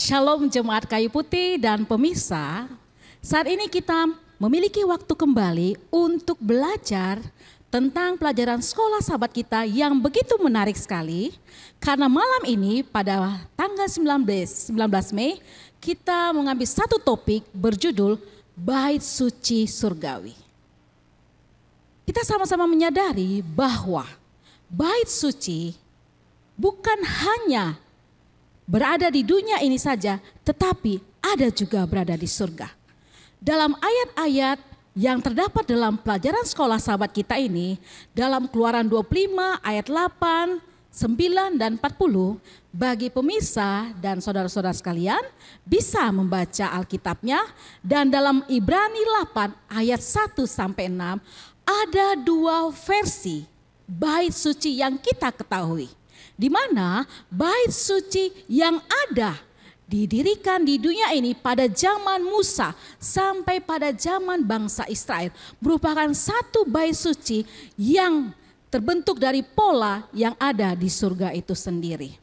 Shalom Jemaat Kayu Putih dan pemirsa, saat ini kita memiliki waktu kembali untuk belajar tentang pelajaran sekolah sahabat kita yang begitu menarik sekali. Karena malam ini pada tanggal 19 Mei kita mengambil satu topik berjudul Bait Suci Surgawi. Kita sama-sama menyadari bahwa bait suci bukan hanya berada di dunia ini saja, tetapi ada juga berada di surga. Dalam ayat-ayat yang terdapat dalam pelajaran sekolah sahabat kita ini, dalam Keluaran 25 ayat 8, 9 dan 40, bagi pemirsa dan saudara-saudara sekalian bisa membaca Alkitabnya, dan dalam Ibrani 8 ayat 1 sampai 6 ada dua versi bait suci yang kita ketahui. Di mana bait suci yang ada didirikan di dunia ini pada zaman Musa sampai pada zaman bangsa Israel merupakan satu bait suci yang terbentuk dari pola yang ada di surga itu sendiri.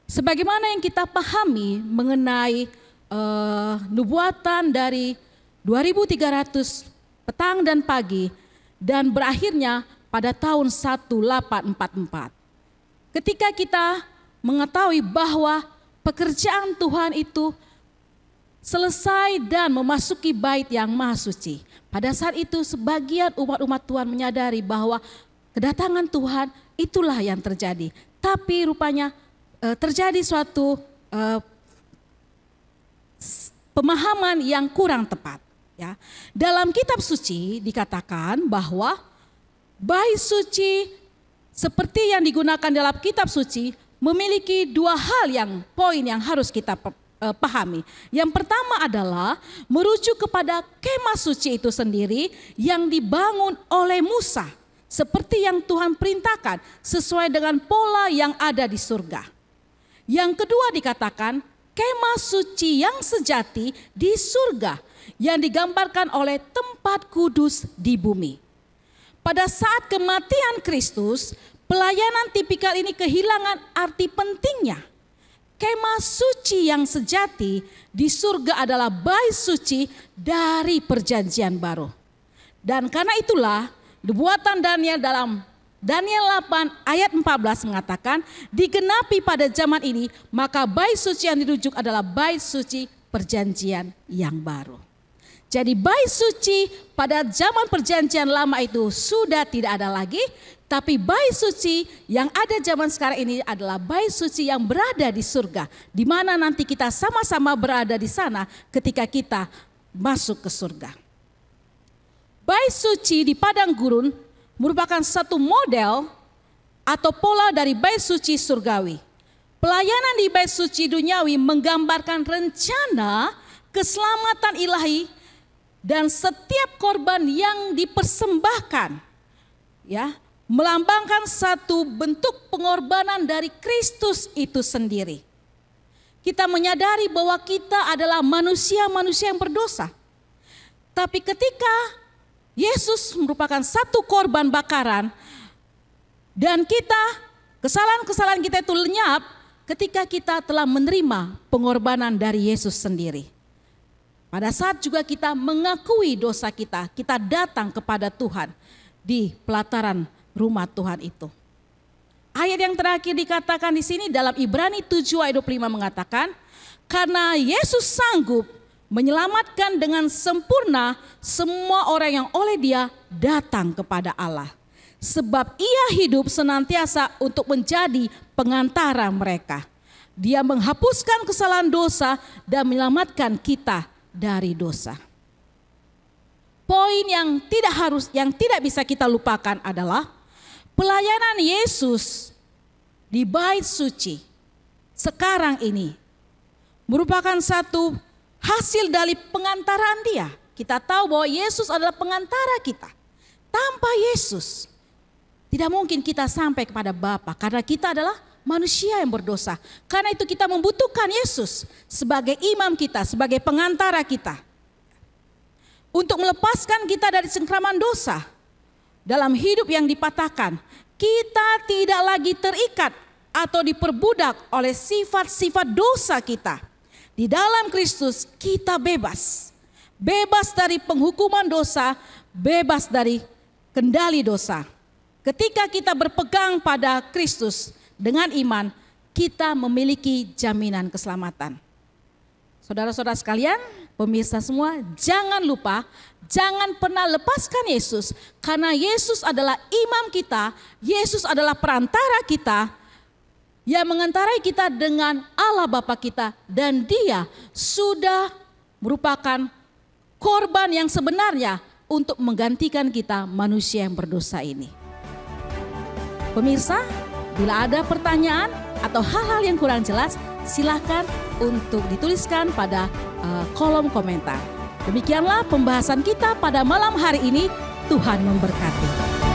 Sebagaimana yang kita pahami mengenai nubuatan dari 2300 petang dan pagi dan berakhirnya pada tahun 1844. Ketika kita mengetahui bahwa pekerjaan Tuhan itu selesai dan memasuki bait yang maha suci. Pada saat itu sebagian umat-umat Tuhan menyadari bahwa kedatangan Tuhan itulah yang terjadi. Tapi rupanya terjadi suatu pemahaman yang kurang tepat. Ya. Dalam kitab suci dikatakan bahwa bait suci seperti yang digunakan dalam kitab suci memiliki dua poin yang harus kita pahami. Yang pertama adalah merujuk kepada kemah suci itu sendiri yang dibangun oleh Musa. Seperti yang Tuhan perintahkan sesuai dengan pola yang ada di surga. Yang kedua dikatakan kemah suci yang sejati di surga yang digambarkan oleh tempat kudus di bumi. Pada saat kematian Kristus, pelayanan tipikal ini kehilangan arti pentingnya. Kemah suci yang sejati di surga adalah bait suci dari perjanjian baru. Dan karena itulah nubuatan Daniel dalam Daniel 8 ayat 14 mengatakan, digenapi pada zaman ini, maka bait suci yang dirujuk adalah bait suci perjanjian yang baru. Jadi bait suci pada zaman perjanjian lama itu sudah tidak ada lagi, tapi bait suci yang ada zaman sekarang ini adalah bait suci yang berada di surga, di mana nanti kita sama-sama berada di sana ketika kita masuk ke surga. Bait suci di padang gurun merupakan satu model atau pola dari bait suci surgawi. Pelayanan di bait suci duniawi menggambarkan rencana keselamatan ilahi dan setiap korban yang dipersembahkan, ya, melambangkan satu bentuk pengorbanan dari Kristus itu sendiri. Kita menyadari bahwa kita adalah manusia-manusia yang berdosa. Tapi ketika Yesus merupakan satu korban bakaran dan kesalahan-kesalahan kita itu lenyap ketika kita telah menerima pengorbanan dari Yesus sendiri. Pada saat juga kita mengakui dosa kita, kita datang kepada Tuhan di pelataran rumah Tuhan itu. Ayat yang terakhir dikatakan di sini dalam Ibrani 7 ayat 25 mengatakan, karena Yesus sanggup menyelamatkan dengan sempurna semua orang yang oleh Dia datang kepada Allah. Sebab Ia hidup senantiasa untuk menjadi pengantara mereka. Dia menghapuskan kesalahan dosa dan menyelamatkan kita dari dosa. Poin yang tidak bisa kita lupakan adalah pelayanan Yesus di bait suci sekarang ini merupakan satu hasil dari pengantaran Dia. Kita tahu bahwa Yesus adalah pengantara kita. Tanpa Yesus tidak mungkin kita sampai kepada Bapa karena kita adalah manusia yang berdosa. Karena itu kita membutuhkan Yesus sebagai imam kita, sebagai pengantara kita. Untuk melepaskan kita dari cengkraman dosa. Dalam hidup yang dipatahkan, kita tidak lagi terikat atau diperbudak oleh sifat-sifat dosa kita. di dalam Kristus kita bebas. Bebas dari penghukuman dosa, bebas dari kendali dosa. Ketika kita berpegang pada Kristus dengan iman, kita memiliki jaminan keselamatan. Saudara-saudara sekalian, pemirsa semua, jangan lupa, jangan pernah lepaskan Yesus. Karena Yesus adalah imam kita, Yesus adalah perantara kita, yang mengantarai kita dengan Allah Bapa kita. Dan Dia sudah merupakan korban yang sebenarnya untuk menggantikan kita manusia yang berdosa ini. Pemirsa, bila ada pertanyaan atau hal-hal yang kurang jelas, silakan untuk dituliskan pada kolom komentar. Demikianlah pembahasan kita pada malam hari ini. Tuhan memberkati.